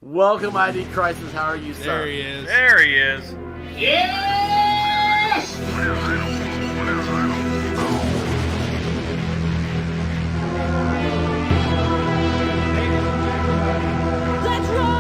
Welcome, ID Crisis. How are you, sir? There he is. There he is. Yes! Let's rock!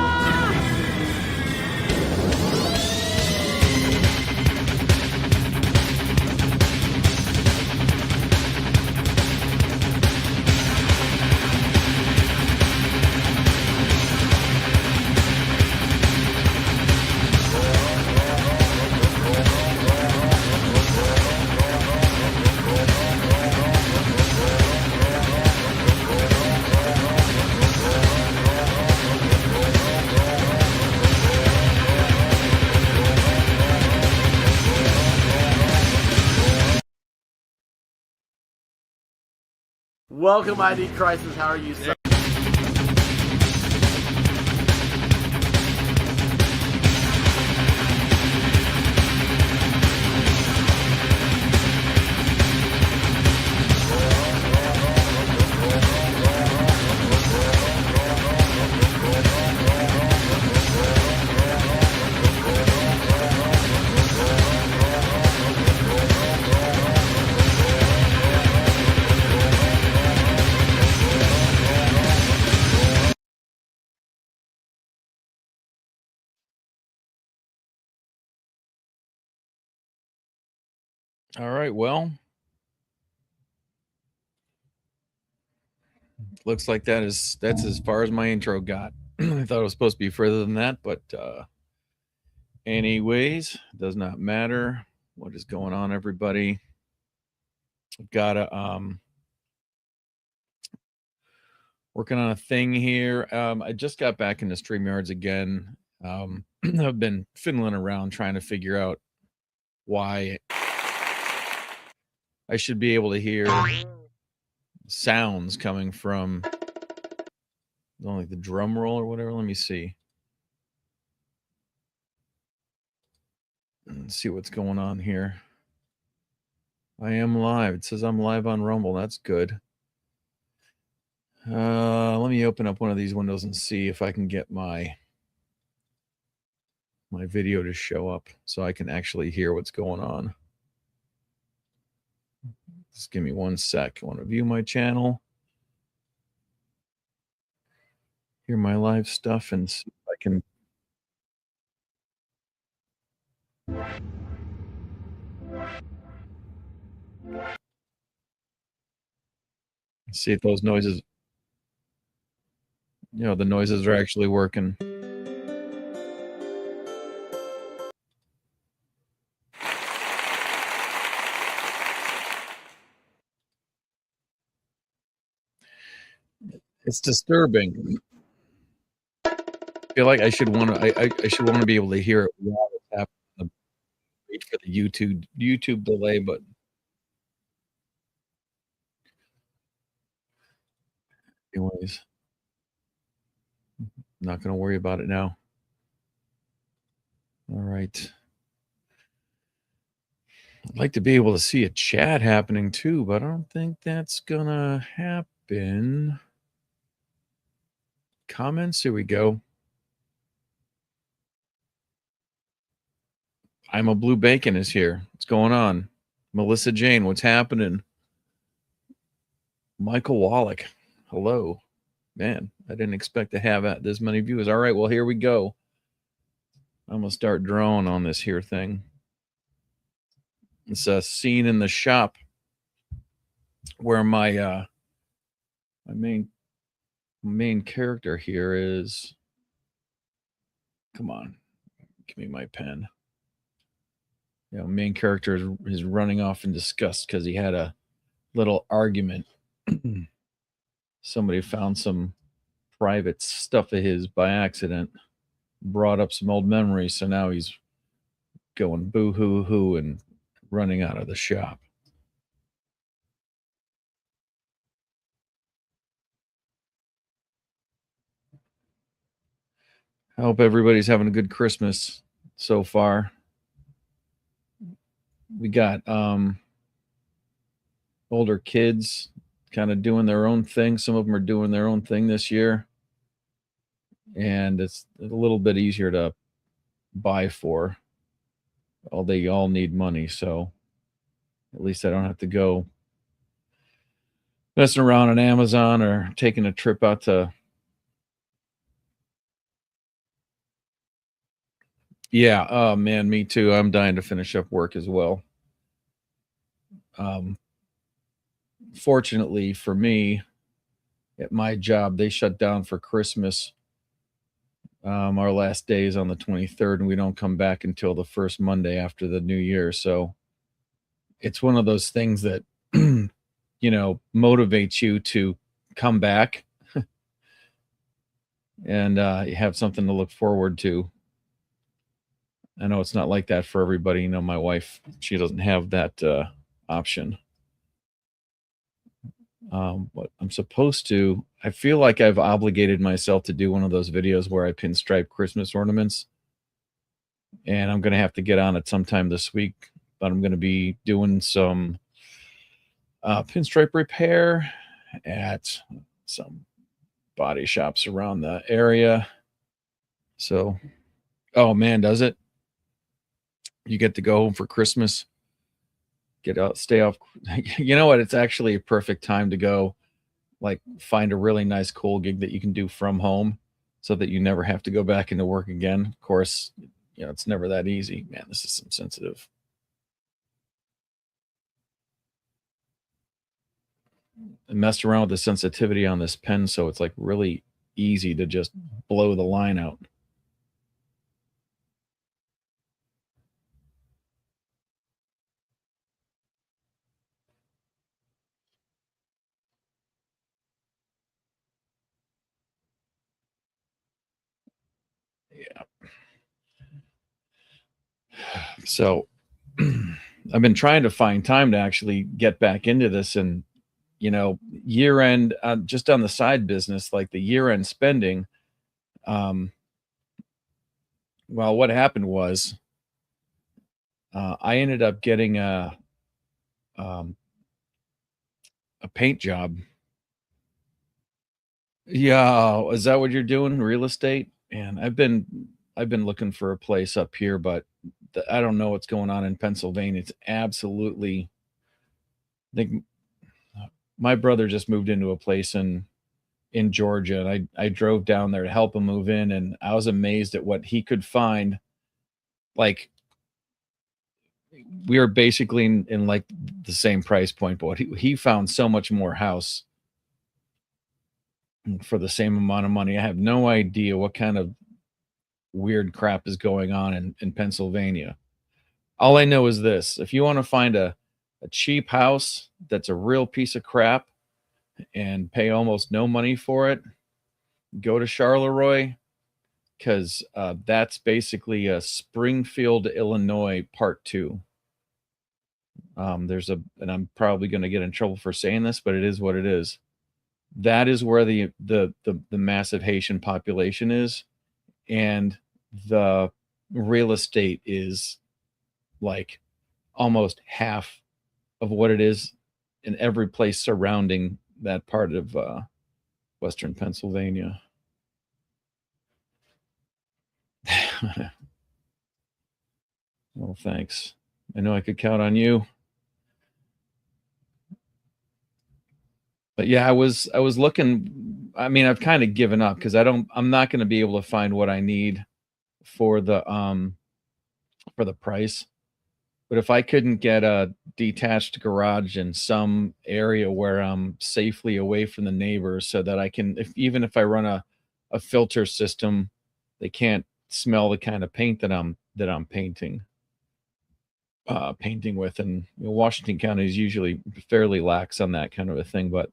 Welcome, ID Crisis. How are you, sir? All right, well, looks like that's as far as my intro got. I thought it was supposed to be further than that, but anyways, does not matter. What is going on, everybody? I've got a working on a thing here. I just got back into StreamYards again. I've been fiddling around trying to figure out why I should be able to hear sounds coming from like the drum roll or whatever. Let me see. Let's see what's going on here. I am live. It says I'm live on Rumble. That's good. Let me open up one of these windows and see if I can get my video to show up so I can actually hear what's going on. Just give me 1 sec. I want to view my channel, hear my live stuff, and see if I can. See if those noises, the noises are actually working. It's disturbing. I feel like I should want to. I should want to be able to hear it while it's happening. Wait for the YouTube delay, but anyways, not going to worry about it now. All right. I'd like to be able to see a chat happening too, but I don't think that's gonna happen. Comments, here we go. I'm a Blue Bacon is here. What's going on? Melissa Jane, what's happening? Michael Wallach, hello. Man, I didn't expect to have this many viewers. All right, well, here we go. I'm going to start drawing on this here thing. It's a scene in the shop where my main character here is. Come on, give me my pen. Main character is running off in disgust because he had a little argument. Somebody found some private stuff of his by accident, brought up some old memories, so now he's going boo hoo hoo and running out of the shop. I hope everybody's having a good Christmas so far. We got older kids kind of doing their own thing. Some of them are doing their own thing this year. and it's a little bit easier to buy for. They all need money, so at least I don't have to go messing around on Amazon or taking a trip out to. Yeah, oh man, me too. I'm dying to finish up work as well. Fortunately for me, at my job, they shut down for Christmas. Our last day is on the 23rd, and we don't come back until the first Monday after the new year. So it's one of those things that, motivates you to come back and you have something to look forward to. I know it's not like that for everybody. My wife, she doesn't have that option. But I'm supposed to, I feel like I've obligated myself to do one of those videos where I pinstripe Christmas ornaments. And I'm going to have to get on it sometime this week. But I'm going to be doing some pinstripe repair at some body shops around the area. So, oh man, does it? You get to go home for Christmas, get out, stay off. You know what? It's actually a perfect time to go, like, find a really nice, cool gig that you can do from home so that you never have to go back into work again. Of course, it's never that easy. Man, this is some sensitive. I messed around with the sensitivity on this pen, so it's like really easy to just blow the line out. Yeah. So I've been trying to find time to actually get back into this, and year end, just on the side business, like the year end spending. Well, what happened was I ended up getting um, a paint job. Yeah, is that what you're doing? Real estate? And I've been looking for a place up here, but I don't know what's going on in Pennsylvania. It's absolutely. I think my brother just moved into a place in Georgia, and I drove down there to help him move in, and I was amazed at what he could find. Like, we are basically in like the same price point, but he found so much more house for the same amount of money. I have no idea what kind of weird crap is going on in Pennsylvania. All I know is this: if you want to find a cheap house that's a real piece of crap and pay almost no money for it, go to Charleroi, because that's basically a Springfield, Illinois Part 2. And I'm probably going to get in trouble for saying this, but it is what it is. That is where the massive Haitian population is, and the real estate is like almost half of what it is in every place surrounding that part of Western Pennsylvania. Well, thanks. I know I could count on you. But yeah, I was looking. I mean, I've kind of given up because I'm not going to be able to find what I need for the price. But if I couldn't get a detached garage in some area where I'm safely away from the neighbors so that I can, even if I run a filter system, they can't smell the kind of paint that I'm painting with. And Washington County is usually fairly lax on that kind of a thing, but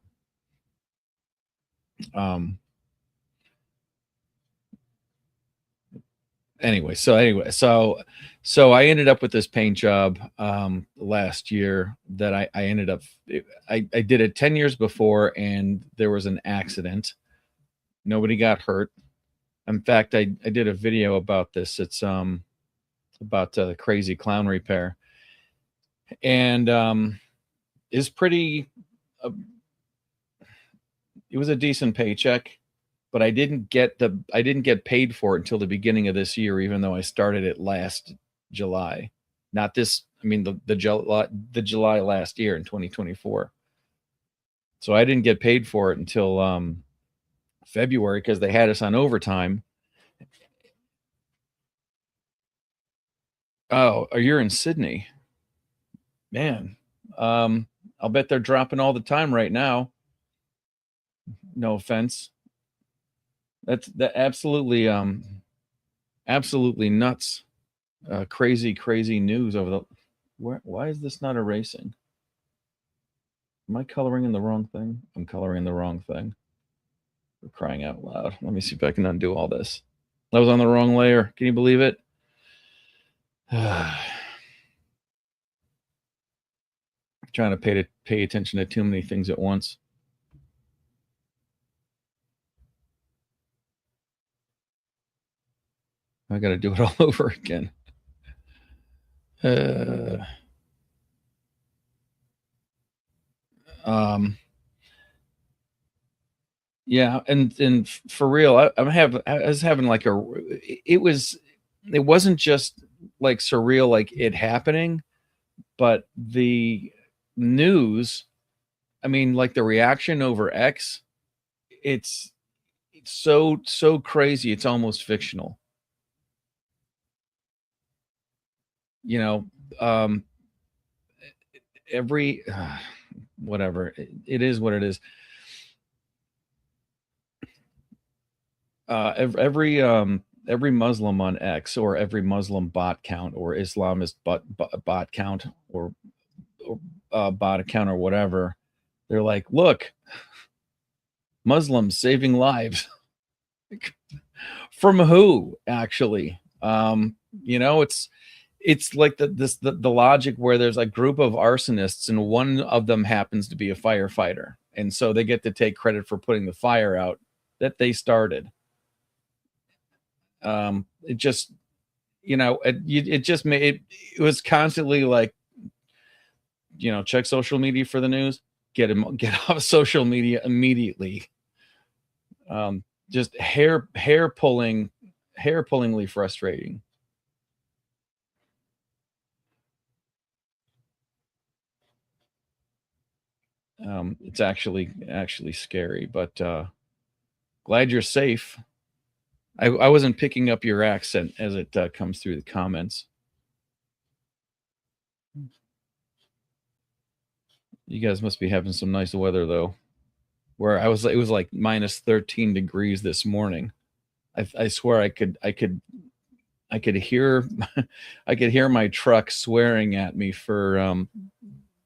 anyway, so I ended up with this paint job last year that I ended up, I did it 10 years before, and there was an accident. Nobody got hurt. In fact, I did a video about this. It's about the crazy clown repair, and is pretty. It was a decent paycheck. but I didn't get paid for it until the beginning of this year, even though I started it last July. Not this, I mean the July last year in 2024. So I didn't get paid for it until February because they had us on overtime. Oh, you're in Sydney. Man. I'll bet they're dropping all the time right now. No offense. That's absolutely absolutely nuts. Crazy news over the why is this not erasing? Am I coloring in the wrong thing? I'm coloring the wrong thing. For crying out loud. Let me see if I can undo all this. I was on the wrong layer. Can you believe it? Trying to pay attention to too many things at once. I got to do it all over again. Yeah, and for real, I was having like it wasn't just like surreal, like it happening, but the news, I mean, like the reaction over X, it's so crazy, it's almost fictional. You know, every whatever, it is what it is. Every Muslim on X, or every Muslim bot count, or Islamist bot count, or bot account, or whatever, they're like, look, Muslims saving lives. From who, actually? It's like the logic where there's a group of arsonists and one of them happens to be a firefighter, and so they get to take credit for putting the fire out that they started. It just, it just made it was constantly like, check social media for the news, get off social media immediately. Just hair pullingly frustrating. It's actually scary, but glad you're safe. I wasn't picking up your accent as it comes through the comments. You guys must be having some nice weather though. Where it was like minus 13 degrees this morning. I swear I could hear I could hear my truck swearing at me for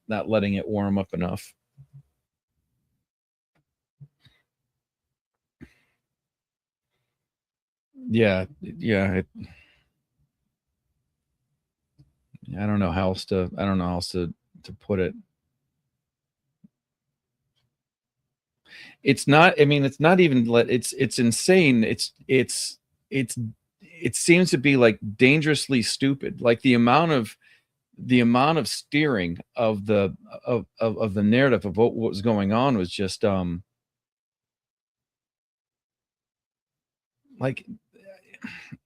not letting it warm up enough. Yeah. I don't know how else to put it. It's not, I mean, it's not even it's insane. It seems to be like dangerously stupid. Like the amount of steering of the narrative of what was going on was just like,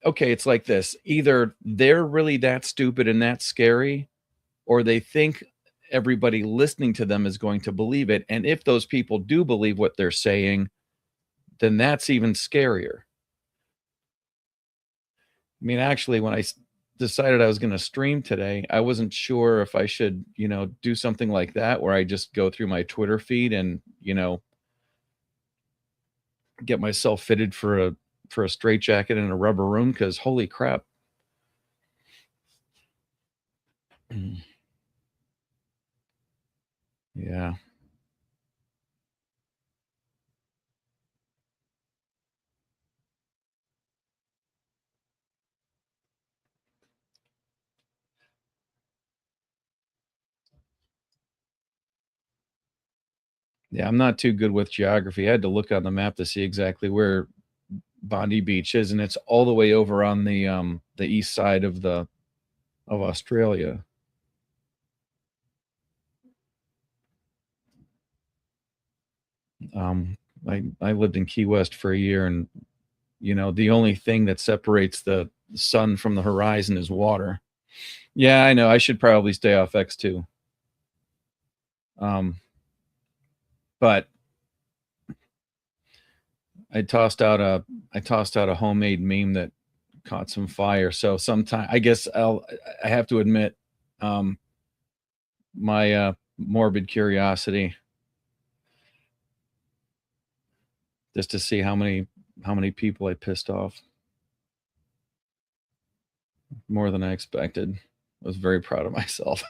okay, it's like this. Either they're really that stupid and that scary, or they think everybody listening to them is going to believe it. And if those people do believe what they're saying, then that's even scarier. I mean, actually, when I decided I was going to stream today, I wasn't sure if I should, do something like that where I just go through my Twitter feed and, get myself fitted for a straitjacket and a rubber room, because holy crap. Yeah. Yeah, I'm not too good with geography. I had to look on the map to see exactly where Bondi Beach is, and it's all the way over on the east side of Australia. I lived in Key West for a year, and the only thing that separates the sun from the horizon is water. Yeah, I know. I should probably stay off X2. But I tossed out a homemade meme that caught some fire. So sometime I guess I have to admit my morbid curiosity just to see how many people I pissed off. More than I expected. I was very proud of myself.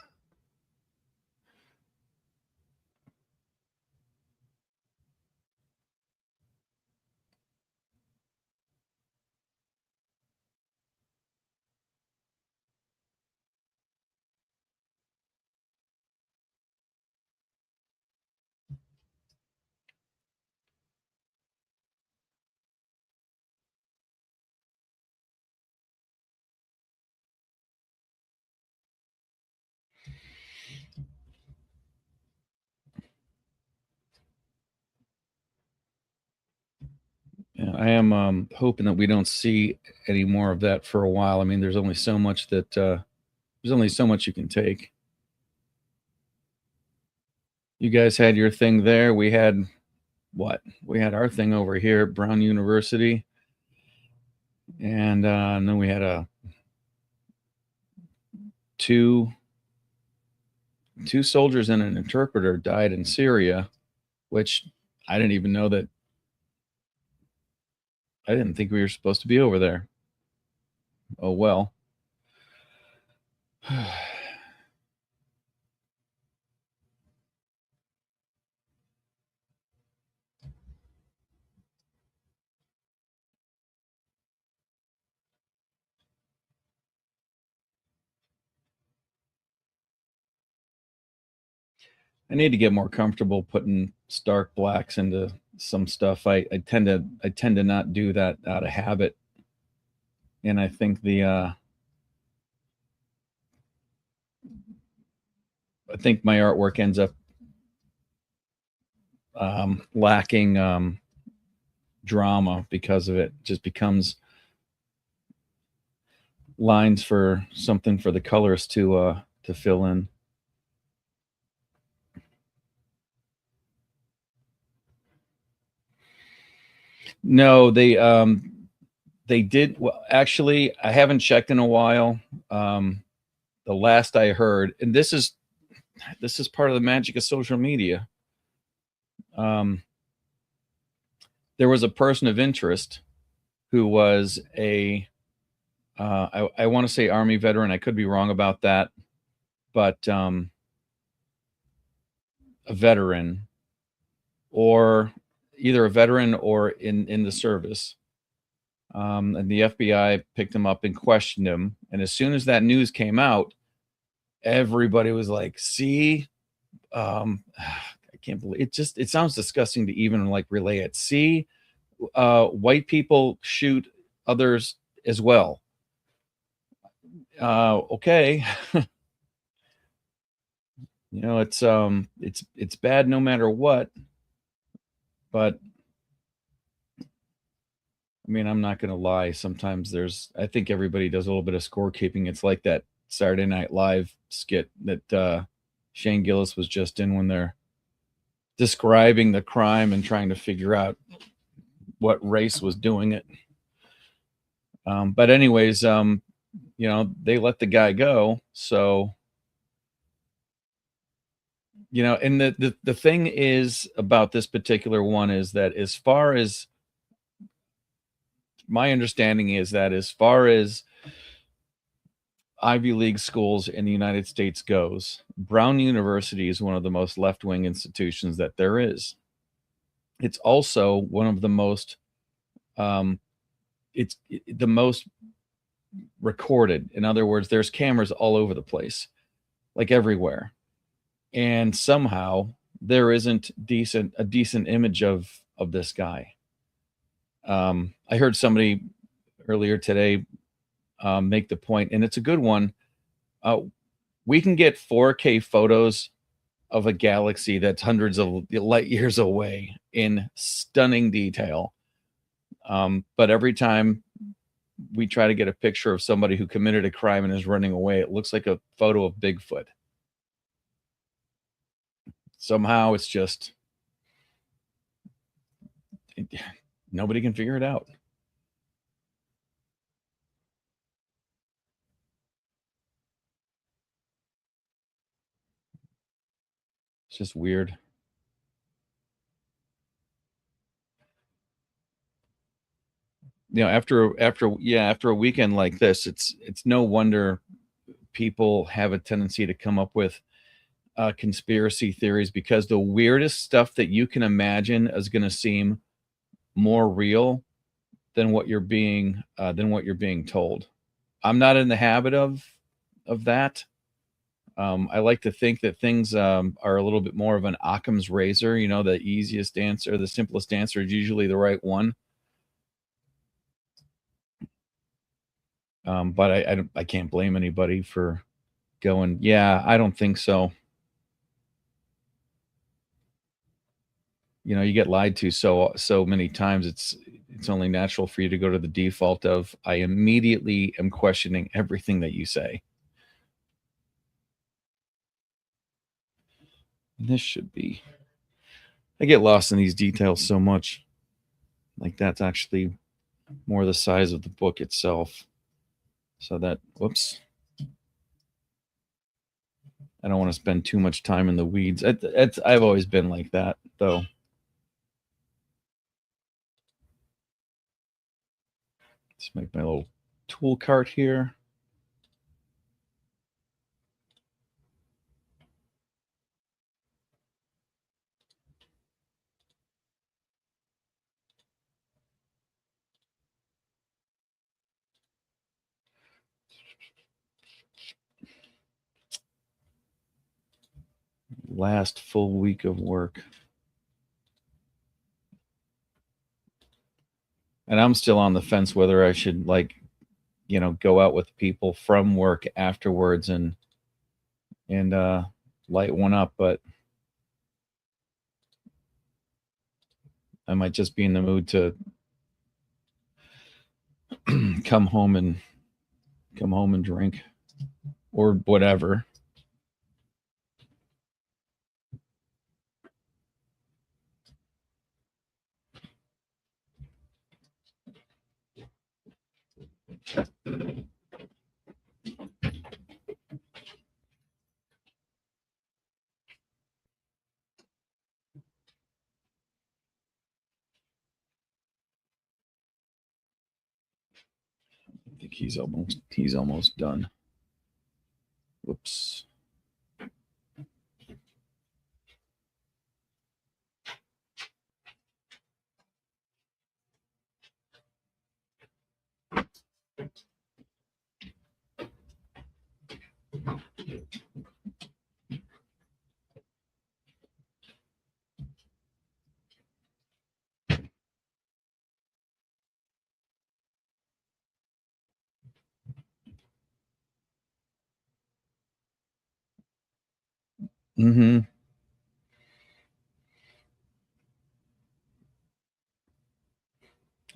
Yeah, I am hoping that we don't see any more of that for a while. I mean, there's only so much you can take. You guys had your thing there. We had what? We had our thing over here at Brown University, and then we had two soldiers and an interpreter died in Syria, which I didn't even know that. I didn't think we were supposed to be over there. Oh well. I need to get more comfortable putting stark blacks into some stuff. I tend to not do that out of habit, and I think my artwork ends up lacking drama because of it. Just becomes lines for something for the colorist to fill in. No, they did. Well, actually, I haven't checked in a while. The last I heard, and this is part of the magic of social media. There was a person of interest who was I want to say Army veteran. I could be wrong about that, but a veteran, or either a veteran or in the service. And the FBI picked him up and questioned him. And as soon as that news came out, everybody was like, see, I can't believe it. It sounds disgusting to even like relay it. See, white people shoot others as well. Okay. It's bad no matter what. But I mean, I'm not going to lie. Sometimes I think everybody does a little bit of scorekeeping. It's like that Saturday Night Live skit that Shane Gillis was just in, when they're describing the crime and trying to figure out what race was doing it. But anyways, they let the guy go. So, and the thing is about this particular one is that, as far as my understanding is, that as far as Ivy League schools in the United States goes, Brown University is one of the most left-wing institutions that there is. It's also one of the most, it's the most recorded. In other words, there's cameras all over the place, like everywhere. And somehow there isn't a decent image of this guy. I heard somebody earlier today make the point, and it's a good one. We can get 4K photos of a galaxy that's hundreds of light years away in stunning detail. But every time we try to get a picture of somebody who committed a crime and is running away, it looks like a photo of Bigfoot. Somehow it's just nobody can figure it out. It's just weird. You know, after a weekend like this, it's no wonder people have a tendency to come up with conspiracy theories, because the weirdest stuff that you can imagine is going to seem more real than what you're being told. I'm not in the habit of that. I like to think that things are a little bit more of an Occam's razor. You know, the easiest answer, the simplest answer is usually the right one. But I can't blame anybody for going, yeah, I don't think so. You know, you get lied to so many times. It's only natural for you to go to the default of, I immediately am questioning everything that you say. And this should be. I get lost in these details so much. Like, that's actually more the size of the book itself. So that, whoops. I don't want to spend too much time in the weeds. I've always been like that, though. Let's make my little tool cart here. Last full week of work. And I'm still on the fence whether I should, like, you know, go out with people from work afterwards and light one up, but I might just be in the mood to come home and drink or whatever. I think he's almost done. Whoops. Mm-hmm.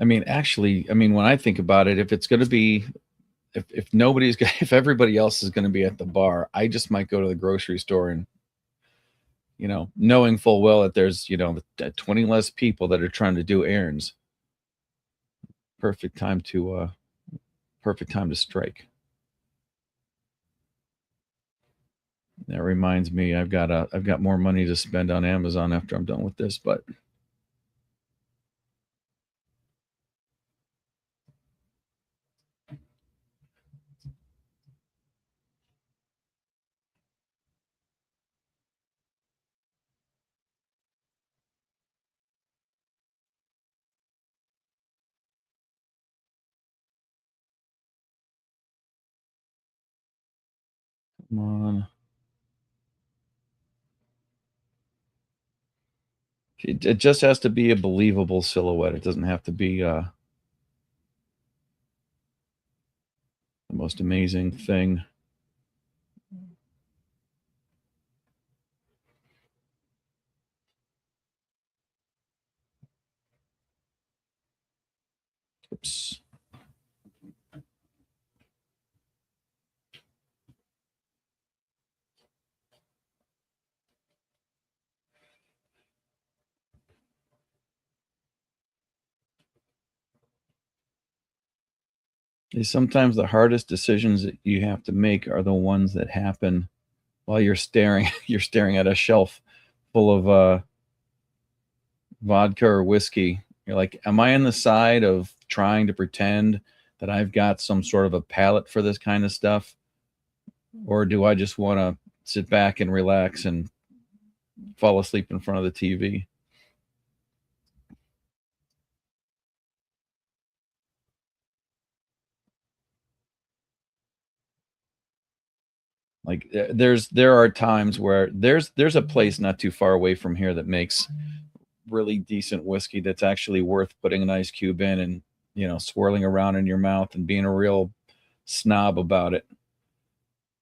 I mean, actually, when I think about it, if it's going to be, if nobody's, if everybody else is going to be at the bar, I just might go to the grocery store and, you know, knowing full well that there's, you know, 20 less people that are trying to do errands. Perfect time to strike. That reminds me, I've got more money to spend on Amazon after I'm done with this, but come on. It just has to be a believable silhouette. It doesn't have to be the most amazing thing. Sometimes the hardest decisions that you have to make are the ones that happen while you're staring you're staring at a shelf full of vodka or whiskey. You're like, am I on the side of trying to pretend that I've got some sort of a palate for this kind of stuff? Or do I just want to sit back and relax and fall asleep in front of the TV? Like there are times where there's a place not too far away from here that makes really decent whiskey that's actually worth putting an ice cube in and swirling around in your mouth and being a real snob about it.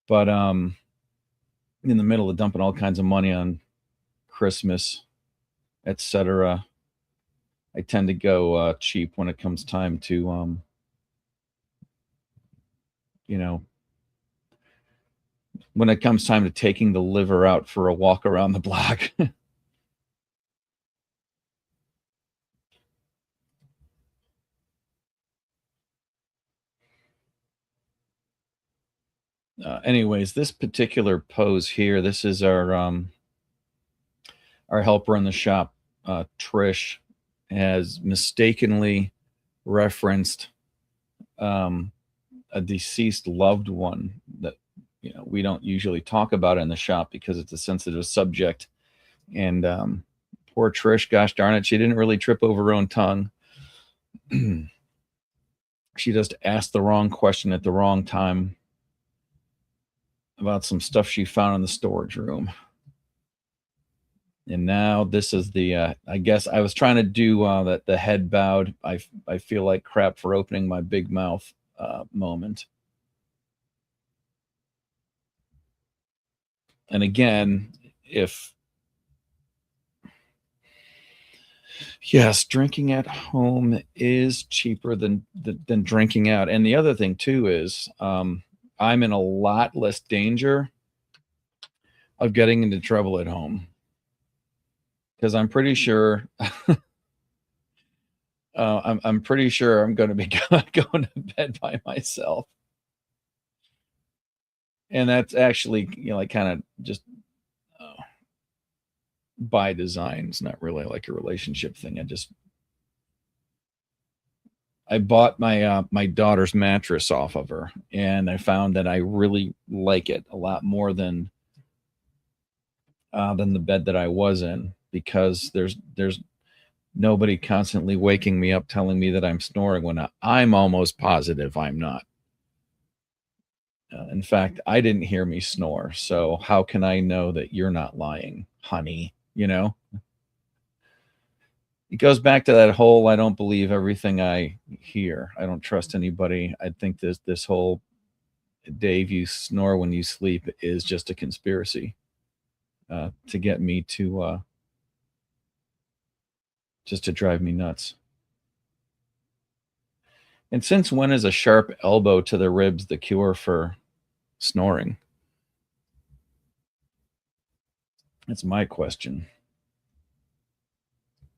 But in the middle of dumping all kinds of money on Christmas, etc., I tend to go cheap when it comes time to you know when it comes time to taking the liver out for a walk around the block. Anyways, this particular pose here, this is our helper in the shop, Trish, has mistakenly referenced a deceased loved one that we don't usually talk about in the shop because it's a sensitive subject. And poor Trish, gosh darn it, she didn't really trip over her own tongue. She just asked the wrong question at the wrong time about some stuff she found in the storage room. And now this is the I guess I was trying to do that the head bowed. I feel like crap for opening my big mouth moment. And again, if yes, drinking at home is cheaper than drinking out. And the other thing too is I'm in a lot less danger of getting into trouble at home because I'm pretty sure I'm pretty sure I'm going to be going to bed by myself. And that's actually like kind of just by design. It's not really like a relationship thing. I bought my daughter's mattress off of her, and I found that I really like it a lot more than the bed that I was in, because there's nobody constantly waking me up telling me that I'm snoring when I'm almost positive I'm not. In fact, I didn't hear me snore, so how can I know that you're not lying, honey? It goes back to that whole I don't believe everything I hear. I don't trust anybody. I think this whole Dave, you snore when you sleep is just a conspiracy to get me to just to drive me nuts. And since when is a sharp elbow to the ribs the cure for snoring? That's my question.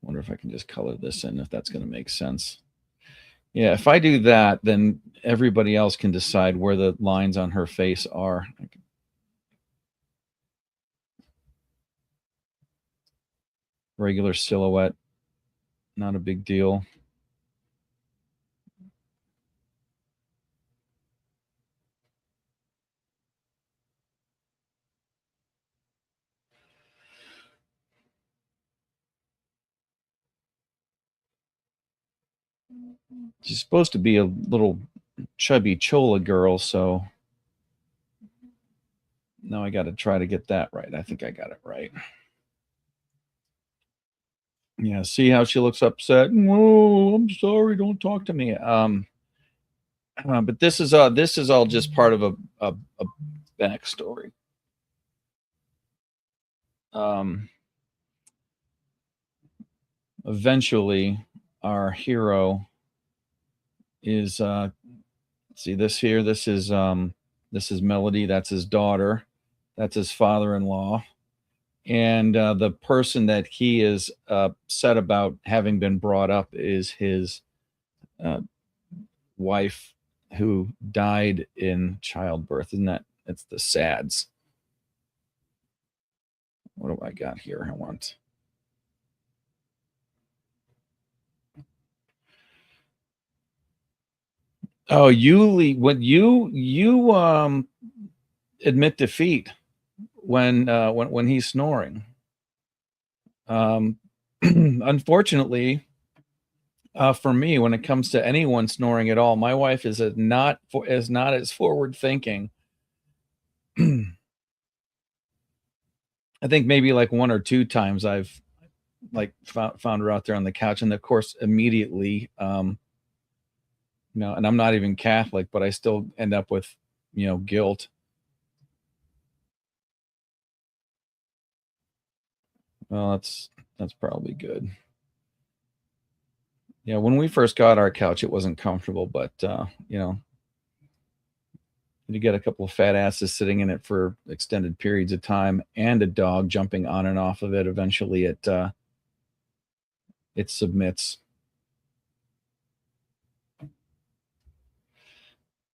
Wonder if I can just color this in, if that's going to make sense. Yeah, if I do that, then everybody else can decide where the lines on her face are. Regular silhouette, not a big deal. She's supposed to be a little chubby chola girl, so now I got to try to get that right. I think I got it right. Yeah, see how she looks upset? Oh, I'm sorry, don't talk to me. But this is all just part of a backstory. Eventually, our hero is see this here. This is Melody. That's his daughter. That's his father-in-law. And the person that he is upset about having been brought up is his wife, who died in childbirth. Isn't that, it's the SADS. What do I got here? I want. Oh, you admit defeat when he's snoring. Unfortunately, for me, when it comes to anyone snoring at all, my wife is not as forward thinking. I think maybe like one or two times I've like found her out there on the couch, and of course immediately, and I'm not even Catholic, but I still end up with, guilt. Well, that's probably good. Yeah, when we first got our couch, it wasn't comfortable, but you get a couple of fat asses sitting in it for extended periods of time, and a dog jumping on and off of it. Eventually, it submits.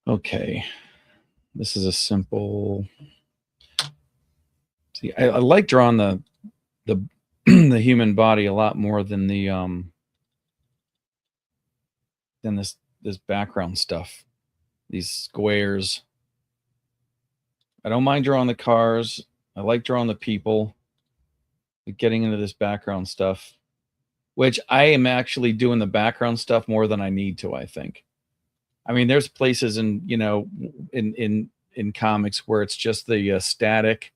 Okay, this is a simple. See, I like drawing the the human body a lot more than this background stuff. These squares. I don't mind drawing the cars. I like drawing the people. But getting into this background stuff, which I am actually doing the background stuff more than I need to, I think. I mean, there's places in comics where it's just the static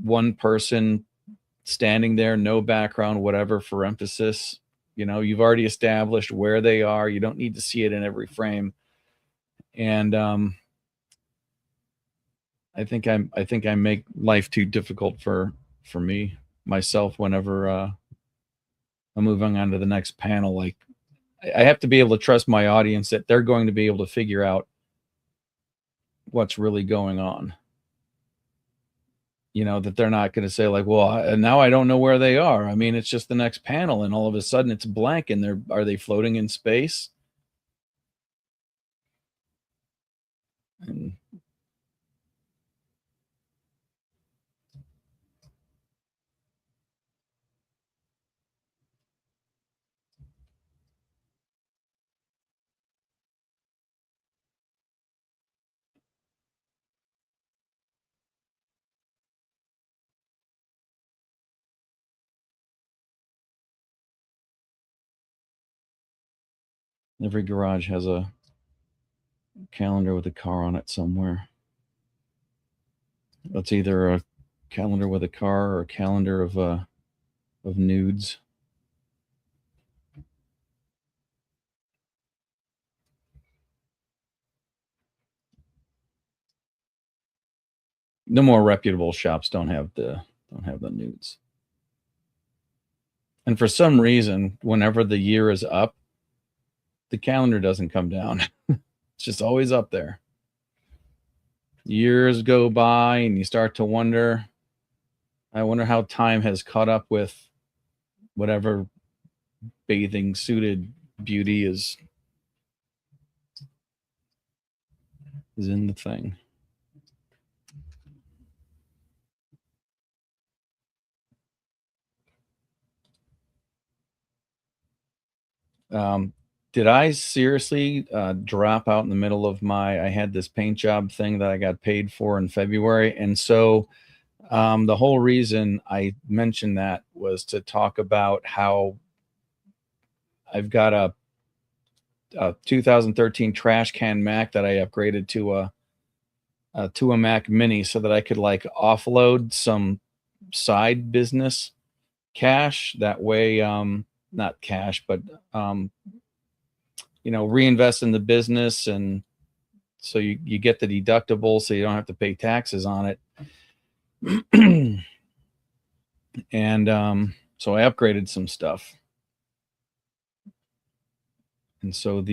one person standing there, no background, whatever, for emphasis. You've already established where they are. You don't need to see it in every frame. And I think I make life too difficult for myself whenever I'm moving on to the next panel. Like, I have to be able to trust my audience that they're going to be able to figure out what's really going on. That they're not going to say like, well, now I don't know where they are. I mean, it's just the next panel, and all of a sudden it's blank, and are they floating in space? And every garage has a calendar with a car on it somewhere. That's either a calendar with a car or a calendar of nudes. The more reputable shops don't have the nudes. And for some reason, whenever the year is up, the calendar doesn't come down. It's just always up there. Years go by and you start to wonder, I wonder how time has caught up with whatever bathing suited beauty is in the thing. Did I seriously drop out in the middle of I had this paint job thing that I got paid for in February. And so the whole reason I mentioned that was to talk about how I've got a 2013 trash can Mac that I upgraded to a Mac Mini so that I could like offload some side business cash. That way, not cash, but reinvest in the business, and so you get the deductible, so you don't have to pay taxes on it. And so I upgraded some stuff, and so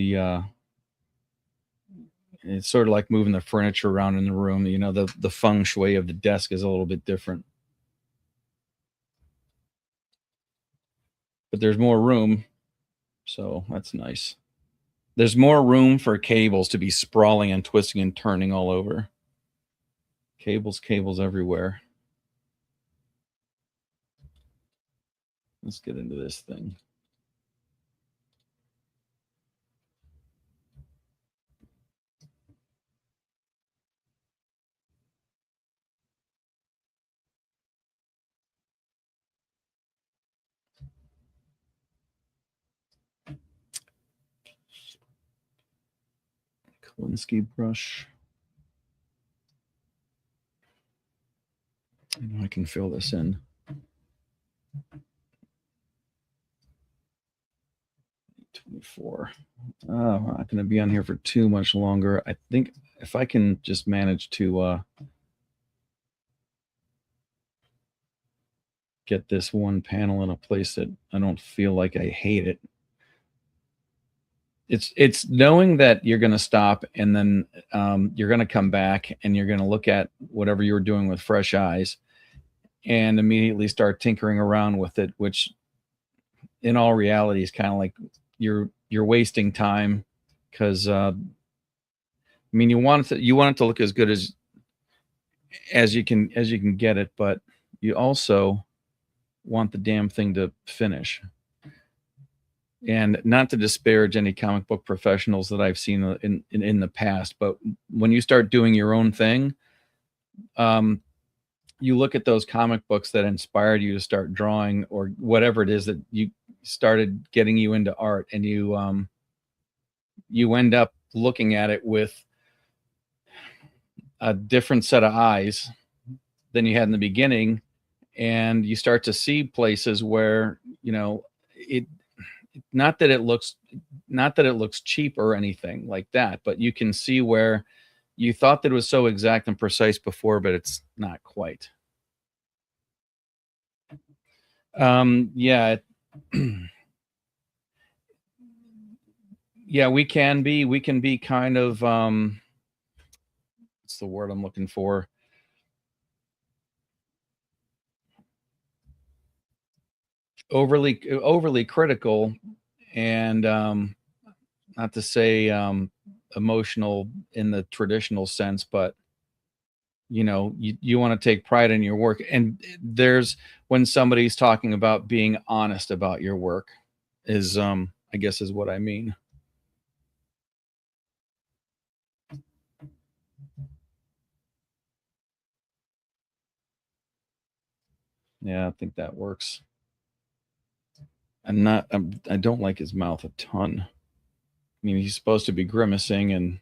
it's sort of like moving the furniture around in the room. The feng shui of the desk is a little bit different, but there's more room, so that's nice. There's more room for cables to be sprawling and twisting and turning all over. Cables everywhere. Let's get into this thing. Kolinsky brush. I know I can fill this in. 24. Oh, I'm not going to be on here for too much longer. I think if I can just manage to get this one panel in a place that I don't feel like I hate it. It's knowing that you're going to stop and then you're going to come back and you're going to look at whatever you were doing with fresh eyes and immediately start tinkering around with it, which in all reality is kind of like you're wasting time because I mean you want it to look as good as you can get it, but you also want the damn thing to finish. And not to disparage any comic book professionals that I've seen in the past, but when you start doing your own thing, you look at those comic books that inspired you to start drawing or whatever it is that you started getting you into art, and you end up looking at it with a different set of eyes than you had in the beginning, and you start to see places where it. Not that it looks cheap or anything like that, but you can see where you thought that it was so exact and precise before, but it's not quite. Yeah. Yeah, we can be kind of what's the word I'm looking for? Overly critical, and not to say emotional in the traditional sense, but you want to take pride in your work. And there's when somebody's talking about being honest about your work is I guess is what I mean. Yeah, I think that works. I don't like his mouth a ton. I mean, he's supposed to be grimacing and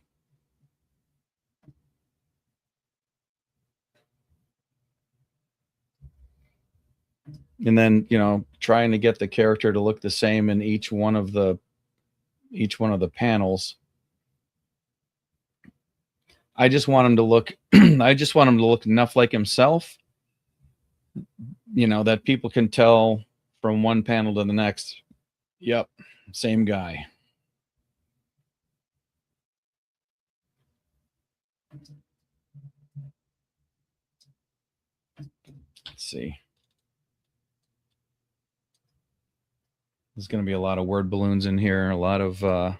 then trying to get the character to look the same in each one of the panels. I just want him to look enough like himself, that people can tell from one panel to the next, yep, same guy. Let's see. There's going to be a lot of word balloons in here, a lot of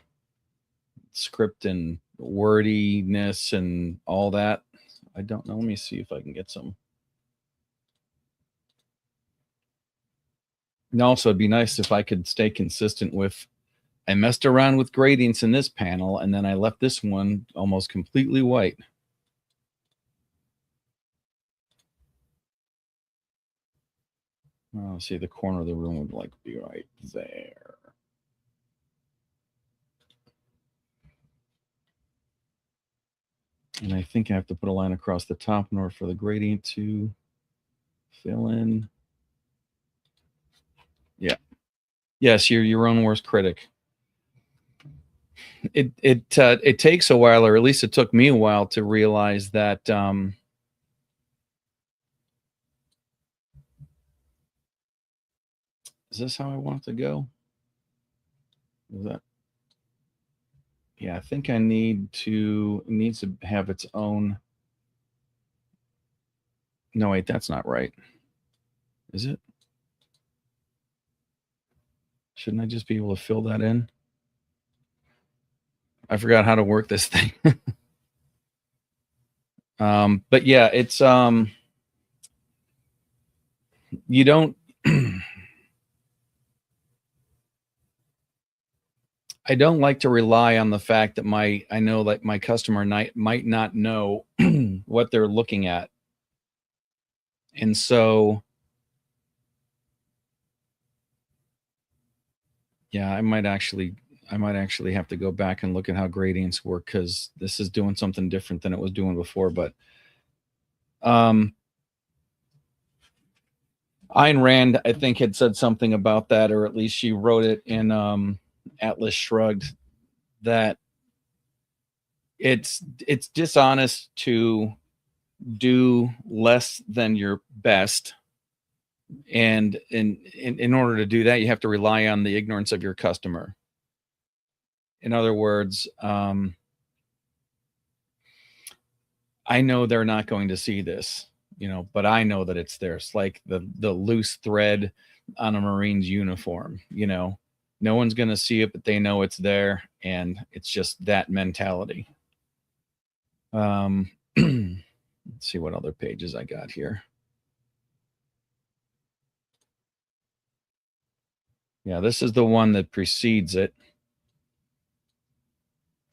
script and wordiness and all that. I don't know. Let me see if I can get some. And also, it'd be nice if I could stay consistent with, I messed around with gradients in this panel, and then I left this one almost completely white. Oh, see, the corner of the room would be right there. And I think I have to put a line across the top in order for the gradient to fill in. Yeah. Yes, you're your own worst critic. It takes a while, or at least it took me a while to realize that is this how I want it to go? Is that? Yeah, I think it needs to have its own. No, wait, that's not right. Is it? Shouldn't I just be able to fill that in? I forgot how to work this thing. But yeah, it's you don't I don't like to rely on the fact that I know that my customer might not know what they're looking at. And so yeah, I might actually have to go back and look at how gradients work, because this is doing something different than it was doing before. But Ayn Rand, I think, had said something about that, or at least she wrote it in Atlas Shrugged, that it's dishonest to do less than your best, and in order to do that, you have to rely on the ignorance of your customer. In other words, I know they're not going to see this, but I know that it's there. It's like the loose thread on a Marine's uniform. No one's going to see it, but they know it's there, and it's just that mentality. Let's see what other pages I got here. Yeah, this is the one that precedes it.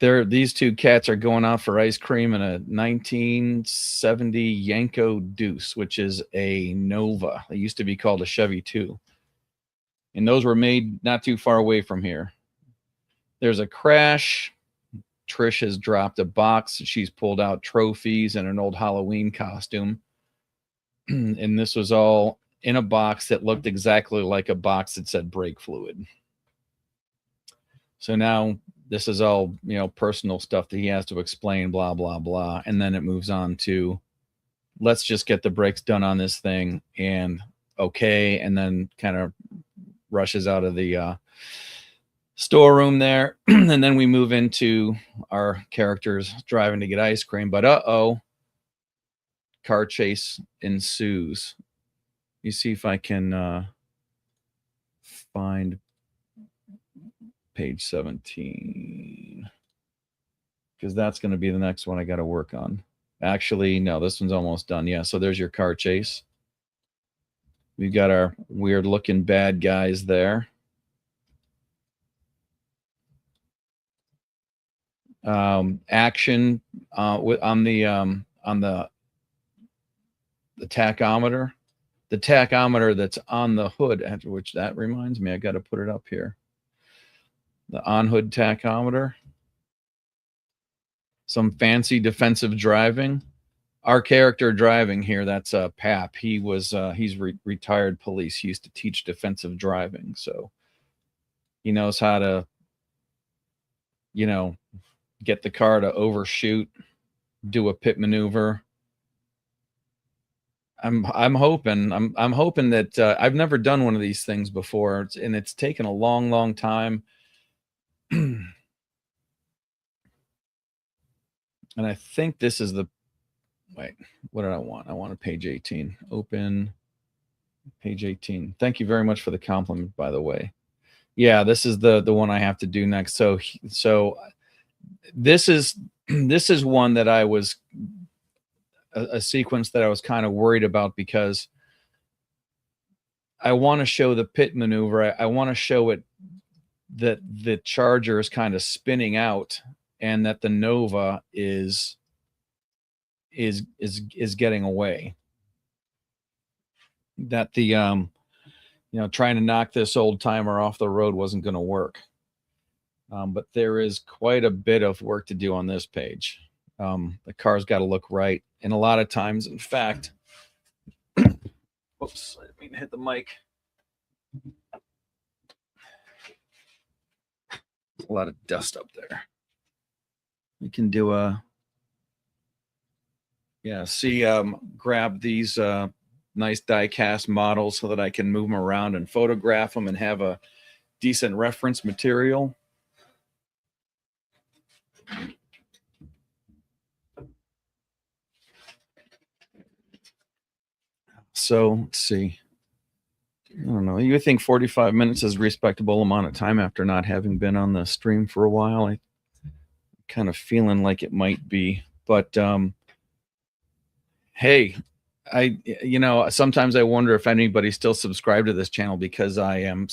These two cats are going out for ice cream in a 1970 Yanko Deuce, which is a Nova. It used to be called a Chevy 2. And those were made not too far away from here. There's a crash. Trish has dropped a box. She's pulled out trophies and an old Halloween costume. And this was all in a box that looked exactly like a box that said brake fluid. So now this is all, personal stuff that he has to explain, blah, blah, blah. And then it moves on to, let's just get the brakes done on this thing, and okay. And then kind of rushes out of the storeroom there. And then we move into our characters driving to get ice cream. But car chase ensues. You see if I can find page 17, because that's going to be the next one I got to work on. Actually, no, this one's almost done. Yeah, so there's your car chase. We've got our weird looking bad guys there. Action on the tachometer. The tachometer that's on the hood, which that reminds me, I got to put it up here. The on-hood tachometer. Some fancy defensive driving. Our character driving here, that's Pap. He's retired police. He used to teach defensive driving, so he knows how to, get the car to overshoot, do a pit maneuver. I'm hoping that I've never done one of these things before, and it's taken a long, long time. And I think this is wait, what did I want? I want a page 18. Open page 18. Thank you very much for the compliment, by the way. Yeah, this is the one I have to do next. So this is one that I was a sequence that I was kind of worried about, because I want to show the pit maneuver. I want to show it that the Charger is kind of spinning out, and that the Nova is getting away. That the trying to knock this old timer off the road wasn't going to work. But there is quite a bit of work to do on this page. The car's got to look right, and a lot of times, in fact, whoops, I didn't mean to hit the mic. A lot of dust up there. We can do grab these nice die-cast models so that I can move them around and photograph them and have a decent reference material. So let's see. I don't know. You think 45 minutes is a respectable amount of time after not having been on the stream for a while? kind of feeling like it might be. But hey, sometimes I wonder if anybody's still subscribed to this channel, because I am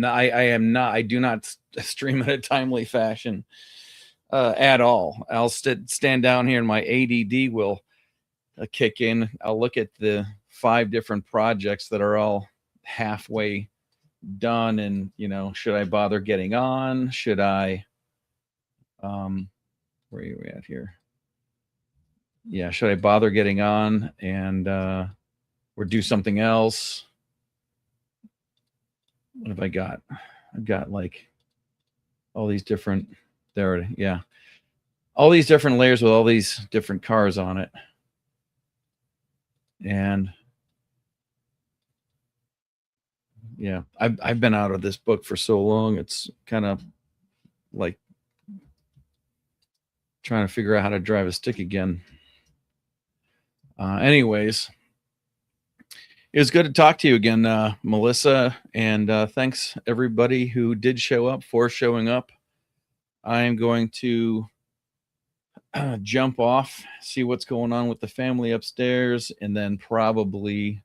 I do not stream in a timely fashion at all. I'll stand down here and my ADD will kick in. I'll look at the 5 different projects that are all halfway done, and should I bother getting on? Should I where are we at here? Yeah, should I bother getting on and or do something else? What have I got? I've got like all these different all these different layers with all these different cars on it. And yeah, I've been out of this book for so long, it's kind of like trying to figure out how to drive a stick again. Anyways, it was good to talk to you again, Melissa, and thanks everybody who did show up for showing up. I am going to jump off, see what's going on with the family upstairs, and then probably,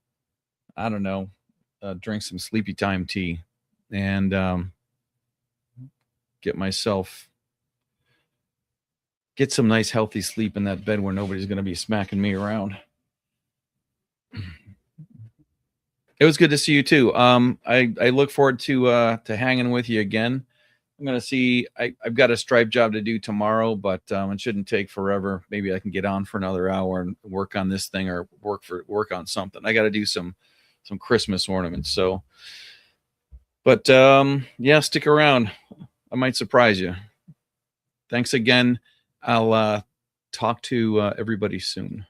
I don't know, drink some sleepy time tea and get some nice healthy sleep in that bed where nobody's going to be smacking me around. It was good to see you too. I look forward to hanging with you again. I'm going to see, I've got a stripe job to do tomorrow, but it shouldn't take forever. Maybe I can get on for another hour and work on this thing, or work on something. I got to do some Christmas ornaments. So, but yeah, stick around. I might surprise you. Thanks again. I'll talk to everybody soon.